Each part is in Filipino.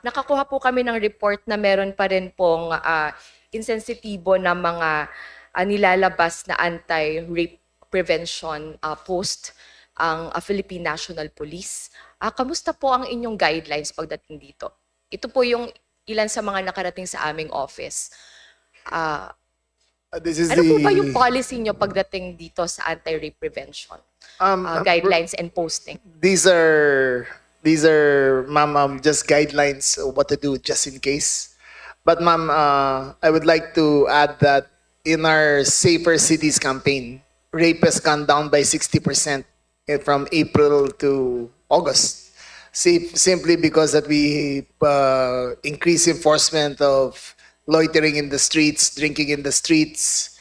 Nakakuha po kami ng report na meron pa rin pong insensitibo na mga nilalabas na anti-rape prevention post ang Philippine National Police. Kamusta po ang inyong guidelines pagdating dito? Ito po yung ilan sa mga nakarating sa aming office. This is Ano po ba the yung policy nyo pagdating dito sa anti-rape prevention guidelines and posting? these are ma'am, just guidelines of what to do just in case. But ma'am, I would like to add that in our Safer Cities campaign, rape has gone down by 60% from April to August. Simply because that we increase enforcement of loitering in the streets, drinking in the streets,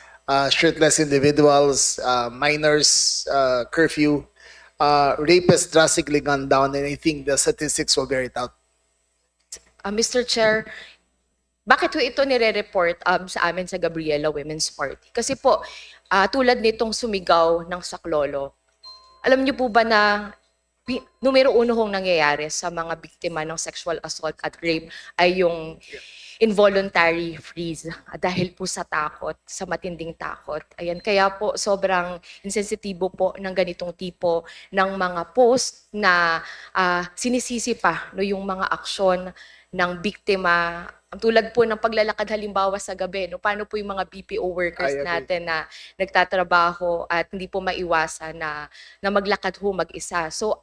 shirtless individuals, minors, curfew. Rape has drastically gone down, and I think the statistics will bear it out. Mr. Chair, bakit po ito nire-report sa amin sa Gabriela Women's Party? Kasi po, tulad nitong sumigaw ng saklolo, alam niyo po ba na numero uno hong nangyayari sa mga biktima ng sexual assault at rape ay yung involuntary freeze dahil po sa takot, sa matinding takot. Ayan, kaya po sobrang insensitibo po ng ganitong tipo ng mga post na sinisisi pa no, yung mga aksyon ng biktima. Tulad po ng paglalakad halimbawa sa gabi, no, paano po yung mga BPO workers I agree. natin na nagtatrabaho at hindi po maiwasan na maglakad ho mag-isa. So,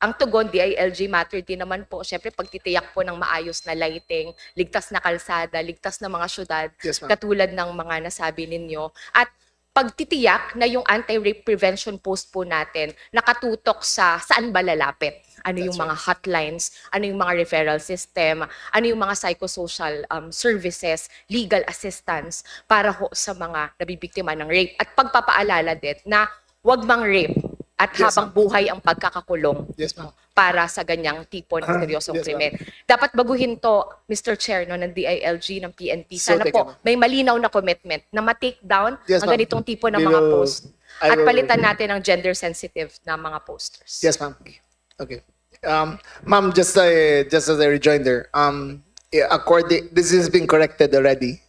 ang tugon, DILG Matter din naman po, syempre pagtitiyak po ng maayos na lighting, ligtas na kalsada, ligtas na mga syudad, Yes, ma'am. katulad ng mga nasabi ninyo. At pagtitiyak na yung anti-rape prevention post po natin nakatutok sa saan ba lalapit. Ano yung That's mga hotlines, ano yung mga referral system, ano yung mga psychosocial services, legal assistance para ho sa mga nabibiktima ng rape. At pagpapaalala din na wag mang rape at Yes, habang buhay ang pagkakakulong Yes, ma'am. para sa ganyang tipo ng seryosong Yes, krimen. Dapat baguhin to, Mr. Chair, no, ng DILG, ng PNP. So, Sana teka, po, ma'am. may malinaw na commitment na ma-take down Yes, ang ma'am. ganitong tipo ng We mga will- post. I At will- palitan natin ang gender-sensitive na mga posters. Yes, ma'am. Okay. Ma'am, just as a rejoinder, yeah, this has been corrected already.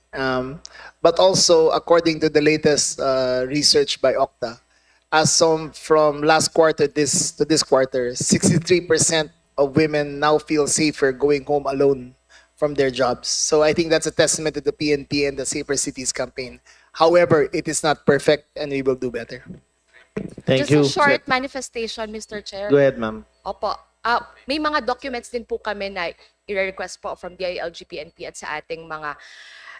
But also according to the latest research by Okta, as from last quarter to this quarter, 63% of women now feel safer going home alone from their jobs. So I think that's a testament to the PNP and the Safer Cities campaign. However, it is not perfect, and we will do better. Thank Just you. a short manifestation, Mr. Chair. Go ahead, ma'am. Opo. May mga documents din po kami na i-request po from DILG, PNP at sa ating mga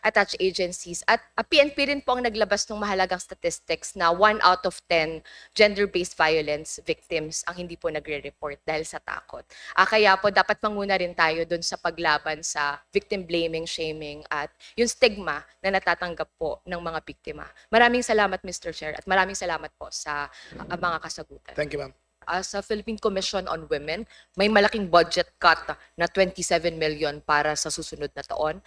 attached agencies. At PNP rin po ang naglabas ng mahalagang statistics na 1 out of 10 gender-based violence victims ang hindi po nagre-report dahil sa takot. Kaya po dapat manguna rin tayo dun sa paglaban sa victim blaming, shaming at yung stigma na natatanggap po ng mga biktima. Maraming salamat, Mr. Chair, at maraming salamat po sa mga kasagutan. Thank you, ma'am. Sa Philippine Commission on Women, may malaking budget cut na 27 million para sa susunod na taon.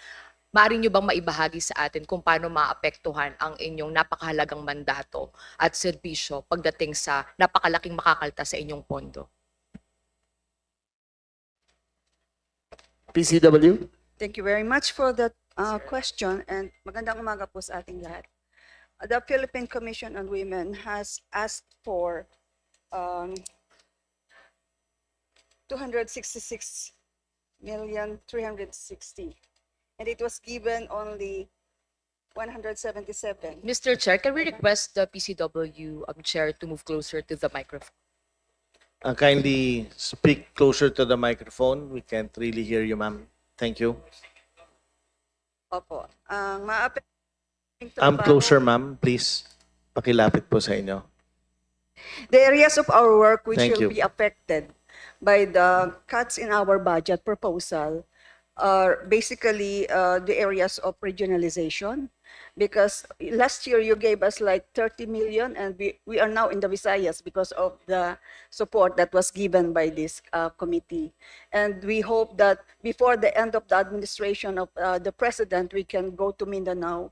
Maaari nyo bang maibahagi sa atin kung paano maapektuhan ang inyong napakahalagang mandato at serbisyo pagdating sa napakalaking makakalta sa inyong pondo? PCW? Thank you very much for that question, and magandang umaga po sa ating lahat. The Philippine Commission on Women has asked for 266,360,000, and it was given only 177. Mr. Chair, can we request the PCW chair to move closer to the microphone? Kindly speak closer to the microphone. We can't really hear you, ma'am. Thank you. Opo. Ang maapektuhan Closer, ma'am, please. Pakilapit po sa inyo. the areas of our work which Thank will you. be affected by the cuts in our budget proposal are basically the areas of regionalization, because last year you gave us like 30 million, and we are now in the Visayas because of the support that was given by this committee. And we hope that before the end of the administration of the president, we can go to Mindanao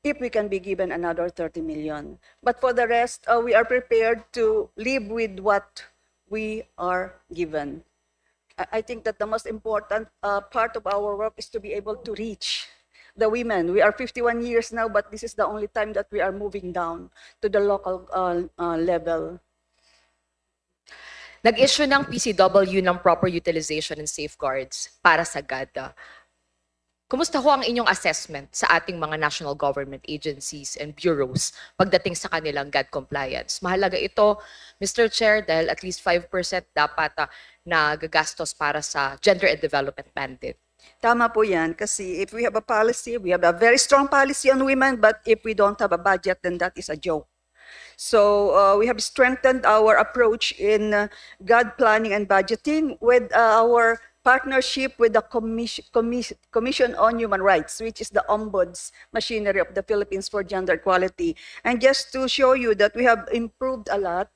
if we can be given another 30 million. But for the rest, we are prepared to live with what we are given. I think that the most important part of our work is to be able to reach the women. We are 51 years now, but this is the only time that we are moving down to the local level. Nag-issue ng PCW ng proper utilization and safeguards para sa GAD. Kumusta ho ang inyong assessment sa ating mga national government agencies and bureaus pagdating sa kanilang GAD compliance? Mahalaga ito, Mr. Chair, dahil at least 5% dapat na gagastos para sa gender and development mandate. Tama po yan, kasi if we have a policy, we have a very strong policy on women, but if we don't have a budget, then that is a joke. So we have strengthened our approach in GAD planning and budgeting with our partnership with the Commission on Human Rights, which is the ombuds machinery of the Philippines for gender equality. And just to show you that we have improved a lot,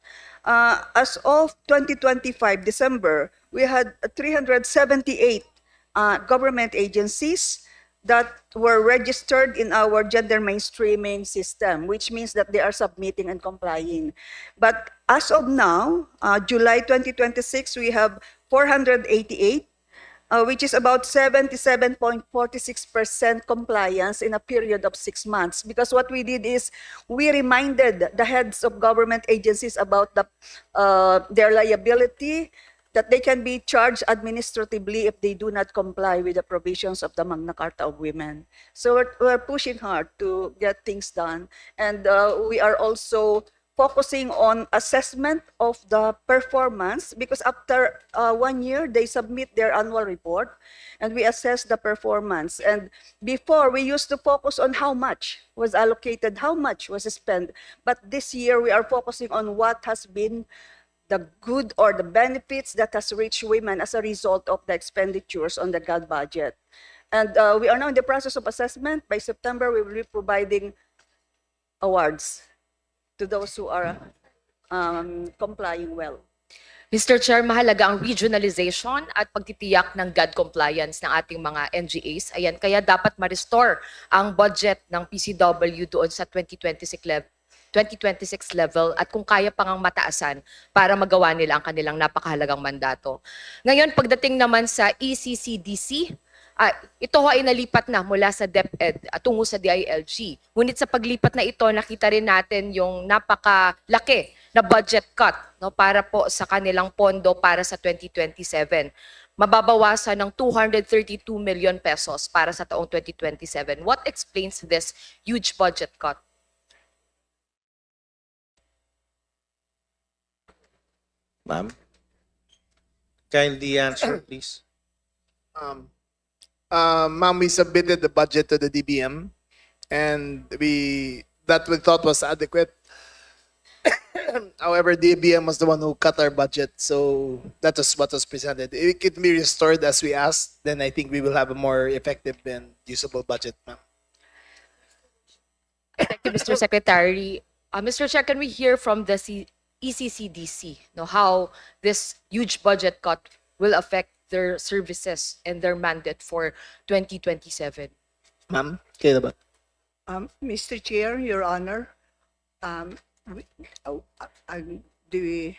as of 2025 December, we had 378 government agencies that were registered in our gender mainstreaming system, which means that they are submitting and complying. But as of now, July 2026, we have 488, which is about 77.46% compliance in a period of 6 months. Because what we did is we reminded the heads of government agencies about their liability, that they can be charged administratively if they do not comply with the provisions of the Magna Carta of Women. So we're pushing hard to get things done. And we are also focusing on assessment of the performance, because after 1 year, they submit their annual report and we assess the performance. And before, we used to focus on how much was allocated, how much was spent. But this year, we are focusing on what has been the good or the benefits that has reached women as a result of the expenditures on the GAD budget. And we are now in the process of assessment. By September, we will be providing awards to those who are complying well. Mr. Chair, mahalaga ang regionalization at pagtitiyak ng GAD compliance ng ating mga NGAs. Ayan, kaya dapat ma-restore ang budget ng PCW doon sa 2026 level at kung kaya pang ang mataasan para magawa nila ang kanilang napakahalagang mandato. Ngayon, pagdating naman sa ECCDC, ito ay nalipat na mula sa DepEd at tungo sa DILG. Ngunit sa paglipat na ito, nakita rin natin yung napakalaki na budget cut, no, para po sa kanilang pondo para sa 2027. Mababawasan ng 232 million pesos para sa taong 2027. What explains this huge budget cut? Ma'am, kindly answer, please. Ma'am, we submitted the budget to the DBM, and we thought was adequate. However, DBM was the one who cut our budget, so that was what was presented. If it can be restored as we asked, then I think we will have a more effective and usable budget, ma'am. Thank you, Mr. Secretary. Mr. Chair, can we hear from the ECCDC, how this huge budget cut will affect their services and their mandate for 2027? Ma'am, kayo ba? Mr. Chair, Your Honor, the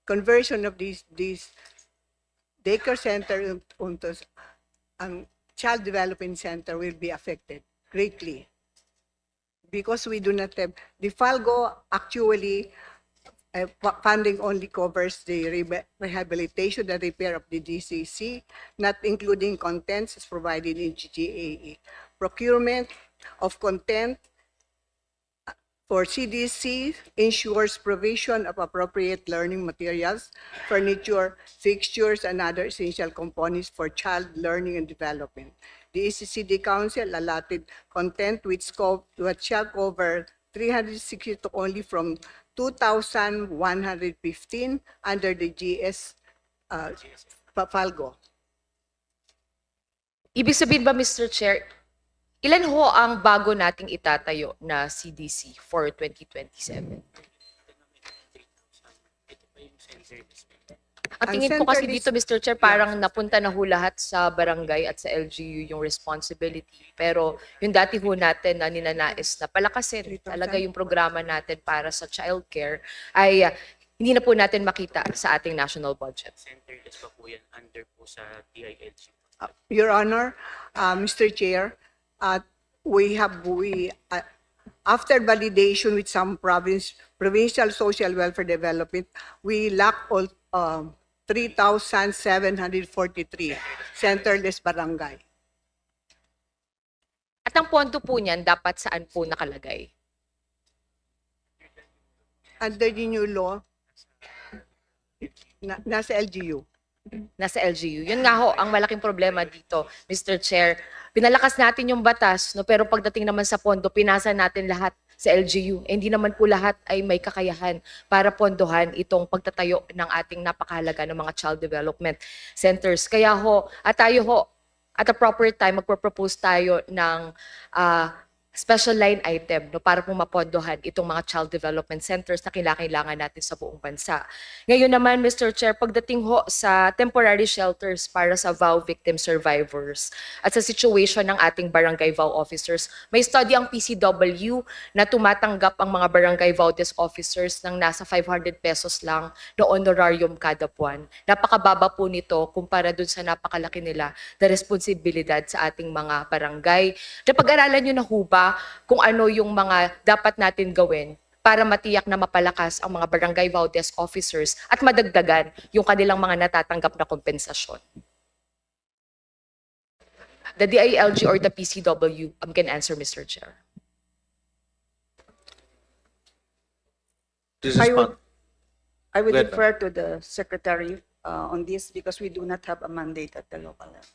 conversion of these daycare center into child development center will be affected greatly because we do not have the FALGO. Actually, funding only covers the rehabilitation and repair of the DCC, not including contents as provided in GGAE. Procurement of content for CDC ensures provision of appropriate learning materials, furniture, fixtures, and other essential components for child learning and development. The ECCD Council allotted content which shall cover 362 only from 2,115 under the GS FALGO. Ibig sabihin ba, Mr. Chair, ilan ho ang bago nating itatayo na CDC for 2027? Ang tingin ko kasi dito, Mr. Chair, parang napunta na ho lahat sa barangay at sa LGU yung responsibility. Pero yung dati ho natin na ninanais na palakasin talaga yung programa natin para sa childcare ay hindi na po natin makita sa ating national budget. Centerless pa po yan under po sa DILG. Your Honor, Mr. Chair, after validation with some provincial social welfare development, we lack all 3,743 centerless barangay. At ang pondo po niyan, dapat saan po nakalagay? Under the new law, nasa LGU. Nasa LGU. Yun nga ho, ang malaking problema dito, Mr. Chair. Pinalakas natin yung batas, no, pero pagdating naman sa pondo, pinasa natin lahat sa LGU. Hindi naman po lahat ay may kakayahan para pondohan itong pagtatayo ng ating napakahalaga ng mga child development centers. Kaya ho, at tayo ho, at a proper time, magpropose tayo ng special line item, no, para po mapondohan itong mga child development centers na kailangan natin sa buong bansa. Ngayon naman, Mr. Chair, pagdating ho sa temporary shelters para sa VAU victim survivors at sa situation ng ating barangay VAU officers, may study ang PCW na tumatanggap ang mga barangay VAU desk officers ng nasa 500 pesos lang na honorarium kada buwan. Napakababa po nito kumpara dun sa napakalaki nila na responsibilidad sa ating mga barangay. Napag-aralan nyo na ho ba kung ano yung mga dapat natin gawin para matiyak na mapalakas ang mga barangay VAU desk officers at madagdagan yung kanilang mga natatanggap na kompensasyon? The DILG or the PCW can answer, Mr. Chair. This is I would, I would Go ahead, defer to the secretary on this because we do not have a mandate at the local level.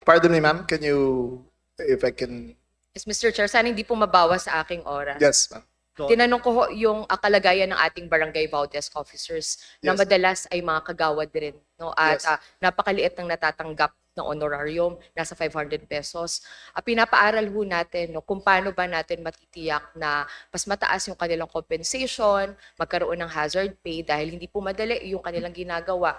Pardon me, ma'am. Can you, if I can, Yes, Mr. Chair, sana hindi po mabawas sa aking oras. yes, ma'am. Tinanong ko ho yung kalagayan ng ating barangay VAU desk officers na Yes. madalas ay mga kagawad din. No? At Yes. napakaliit ng natatanggap na honorarium, nasa 500 pesos. Pinapaaral ho natin no, kung paano ba natin matitiyak na mas mataas yung kanilang compensation, magkaroon ng hazard pay dahil hindi po madali yung kanilang ginagawa.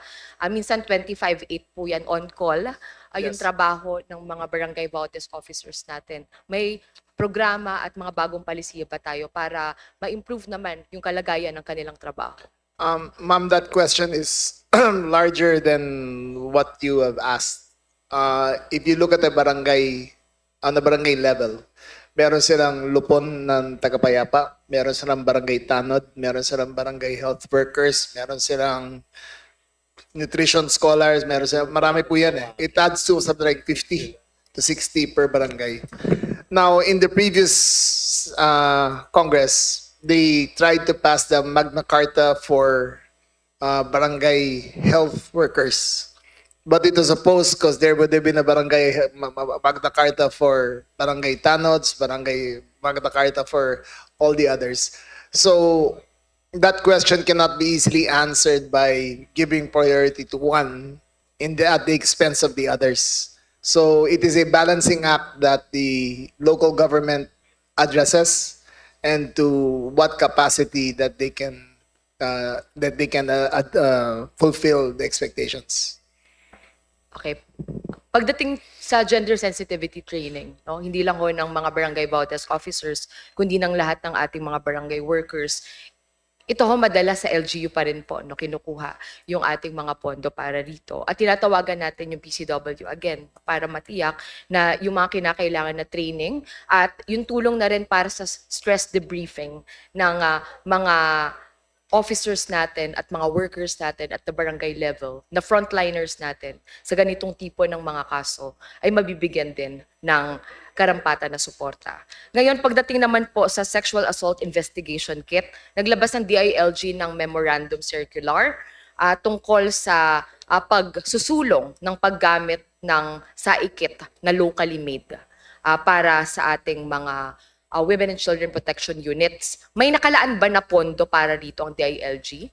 Minsan 25/8 po yan on call. Yung Yes. trabaho ng mga barangay VAU desk officers natin. May programa at mga bagong palisiya ba tayo para ma-improve naman yung kalagayan ng kanilang trabaho? Ma'am, that question is larger than what you have asked. If you look at the barangay, on the barangay level, meron silang lupon ng tagapayapa, meron silang barangay tanod, meron silang barangay health workers, meron silang nutrition scholars, meron silang, marami po yan eh. It adds to something like 50 to 60 per barangay. Now, in the previous Congress, they tried to pass the Magna Carta for barangay health workers. But it was opposed because there would have been a barangay Magna Carta for barangay tanods, barangay Magna Carta for all the others. So that question cannot be easily answered by giving priority to one at the expense of the others. So it is a balancing act that the local government addresses, and to what capacity that they can fulfill the expectations. Okay. Pagdating sa gender sensitivity training, no, hindi lang ho ng mga barangay VAU desk officers, kundi ng lahat ng ating mga barangay workers, ito ho madalas sa LGU pa rin po, no, kinukuha yung ating mga pondo para dito. At tinatawagan natin yung PCW again para matiyak na yung mga kinakailangan na training at yung tulong na rin para sa stress debriefing ng mga officers natin at mga workers natin at the barangay level, na frontliners natin sa ganitong tipo ng mga kaso ay mabibigyan din ng karampatan na suporta. Ngayon, pagdating naman po sa Sexual Assault Investigation Kit, naglabas ng DILG ng memorandum circular tungkol sa pagsusulong ng paggamit ng saikit na locally made para sa ating mga Women and Children Protection Units. May nakalaan ba na pondo para dito ang DILG?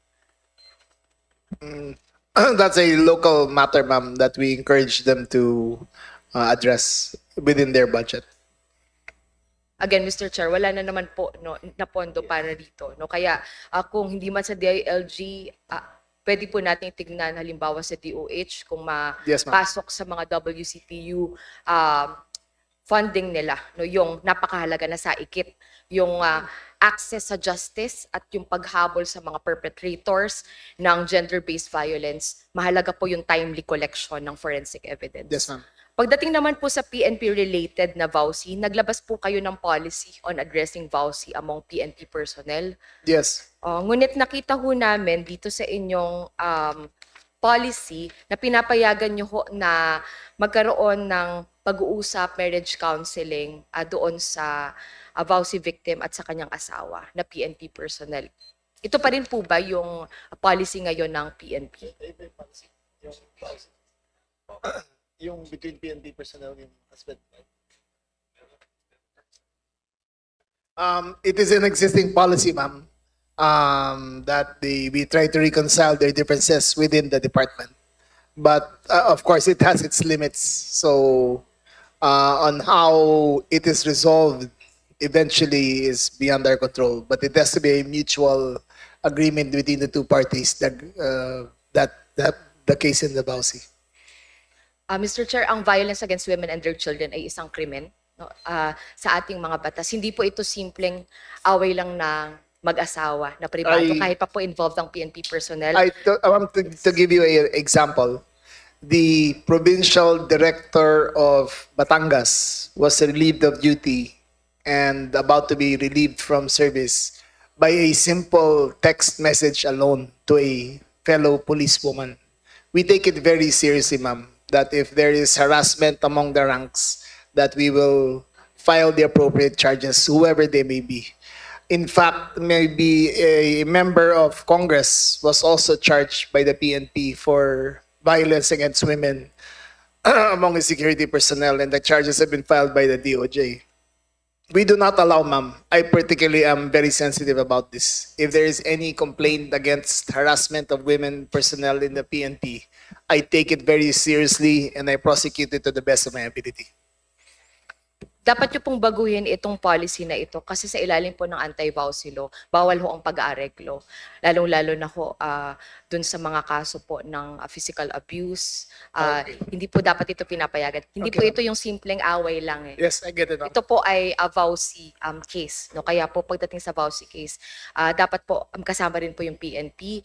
That's a local matter, ma'am, that we encourage them to address within their budget. Again, Mr. Chair, wala na naman po no, na pondo para dito. No? Kaya kung hindi man sa DILG, pwede po natin tignan halimbawa sa DOH kung Yes, ma'am. mapasok sa mga WCTU funding nila, no, yung napakahalaga na saikip, yung access sa justice at yung paghabol sa mga perpetrators ng gender-based violence. Mahalaga po yung timely collection ng forensic evidence. Yes, ma'am. Pagdating naman po sa PNP-related na VAUSI, naglabas po kayo ng policy on addressing VAUSI among PNP personnel. Yes. Ngunit nakita ho namin dito sa inyong policy na pinapayagan nyo ho na magkaroon ng pag-uusap, marriage counseling doon sa VAUSI victim at sa kanyang asawa na PNP personnel. Ito pa rin po ba yung policy ngayon ng PNP? Yung between PNP personnel and husband. It is an existing policy, ma'am, that we try to reconcile their differences within the department. But of course, it has its limits. So on how it is resolved eventually is beyond our control. But it has to be a mutual agreement between the two parties that the case in the VAUSI. Mr. Chair, ang violence against women and their children ay isang krimen, no, sa ating mga batas. Hindi po ito simpleng away lang na mag-asawa na pribado, kahit pa po involved ang PNP personnel. I want to give you an example. The provincial director of Batangas was relieved of duty and about to be relieved from service by a simple text message alone to a fellow policewoman. We take it very seriously, ma'am, that if there is harassment among the ranks, that we will file the appropriate charges, whoever they may be. In fact, maybe a member of Congress was also charged by the PNP for violence against women among the security personnel, and the charges have been filed by the DOJ. We do not allow, ma'am. I particularly am very sensitive about this. If there is any complaint against harassment of women personnel in the PNP, I take it very seriously and I prosecute it to the best of my ability. Dapat nyo pong baguhin itong policy na ito kasi sa ilalim po ng anti-VAUSI law, bawal ho ang pag-aareglo. Lalong-lalo na ho dun sa mga kaso po ng physical abuse. Hindi po dapat ito pinapayagan. Hindi po ito yung simpleng away lang eh. Yes, I get it, ma'am. Ito po ay a VAUSI case. No? Kaya po pagdating sa VAUSI case, dapat po kasama rin po yung PNP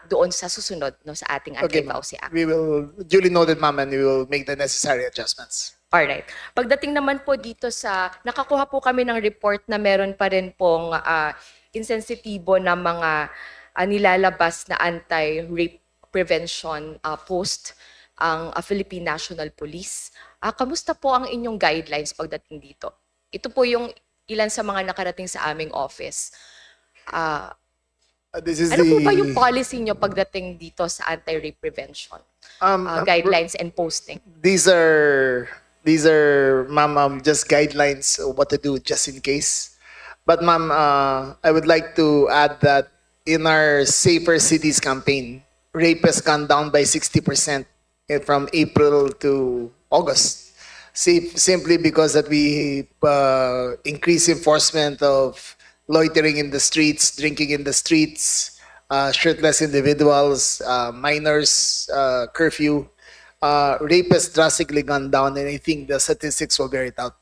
doon sa susunod no, sa ating Okay, ma'am. Anti-VAUSI Act. We will, duly noted, ma'am, and we will make the necessary adjustments. Alright. Pagdating naman po dito sa, nakakuha po kami ng report na meron pa rin pong insensitibo na mga nilalabas na anti-rape prevention post ang Philippine National Police. Kamusta po ang inyong guidelines pagdating dito? Ito po yung ilan sa mga nakarating sa aming office. This is Ano po the ba yung policy nyo pagdating dito sa anti-rape prevention? Guidelines and posting. These are, ma'am, just guidelines of what to do just in case. But, ma'am, I would like to add that in our Safer Cities campaign, rape has gone down by 60% from April to August. Simply because that we increase enforcement of loitering in the streets, drinking in the streets, shirtless individuals, minors, curfew. Rape has drastically gone down, and I think the statistics will bear it out.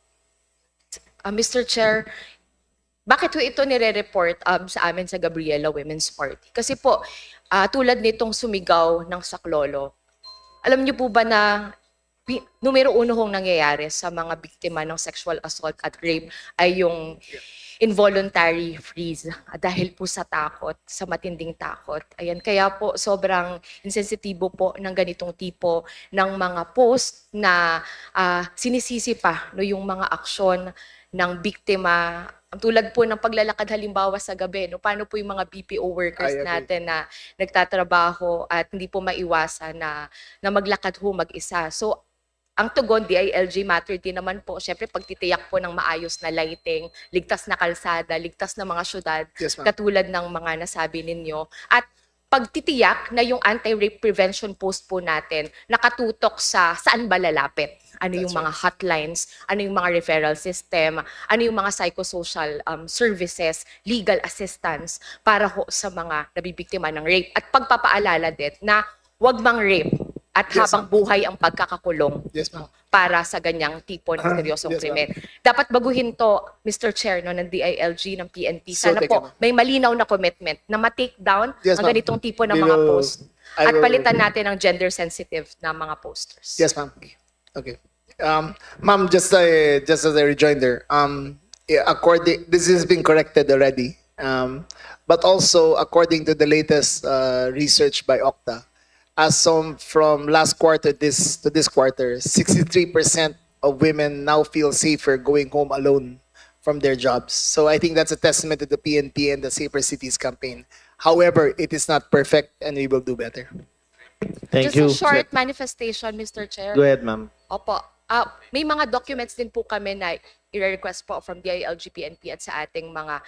Mr. Chair, bakit po ito nire-report sa amin sa Gabriela Women's Party? Kasi po, tulad nitong sumigaw ng saklolo, alam niyo po ba na numero uno hong nangyayari sa mga biktima ng sexual assault at rape ay yung involuntary freeze dahil po sa takot, sa matinding takot. Ayan, kaya po sobrang insensitibo po ng ganitong tipo ng mga post na sinisisi pa no, yung mga aksyon ng biktima. Tulad po ng paglalakad halimbawa sa gabi, no, paano po yung mga BPO workers I agree. natin na nagtatrabaho at hindi po maiwasan na maglakad ho mag-isa. So, ang tugon, DILG Matter din naman po, syempre pagtitiyak po ng maayos na lighting, ligtas na kalsada, ligtas na mga syudad, Yes, ma'am. katulad ng mga nasabi ninyo. At pagtitiyak na yung anti-rape prevention post po natin nakatutok sa saan ba lalapit. Ano yung mga hotlines, ano yung mga referral system, ano yung mga psychosocial services, legal assistance para ho sa mga nabibiktima ng rape. At pagpapaalala din na wag mang rape at Yes, habang buhay ang pagkakakulong Yes, ma'am. para sa ganyang tipo ng seryosong Yes, ma'am. krimen. Dapat baguhin to, Mr. Chair, no, ng DILG, ng PNP. So Sana taken, po ma'am. may malinaw na commitment na ma-take down Yes, ang ma'am. ganitong tipo ng We mga will- post I at will- palitan natin ang gender-sensitive na mga posters. Yes, ma'am. Okay. Ma'am, just as a rejoinder, this has been corrected already. But also, according to the latest research by Okta, from last quarter to this quarter, 63% of women now feel safer going home alone from their jobs. So I think that's a testament to the PNP and the Safer Cities campaign. However, it is not perfect and we will do better. Thank Just you. a short manifestation, Mr. Chair. Go ahead, ma'am. Opo. May mga documents din po kami na i-request po from DILG, PNP at sa ating mga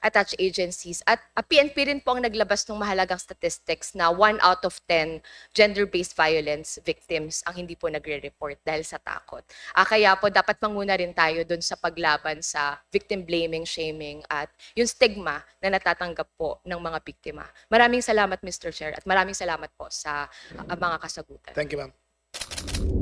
attached agencies. At PNP rin po ang naglabas ng mahalagang statistics na 1 out of 10 gender-based violence victims ang hindi po nagre-report dahil sa takot. Kaya po dapat manguna rin tayo dun sa paglaban sa victim blaming, shaming at yung stigma na natatanggap po ng mga biktima. Maraming salamat, Mr. Chair, at maraming salamat po sa mga kasagutan. Thank you, ma'am.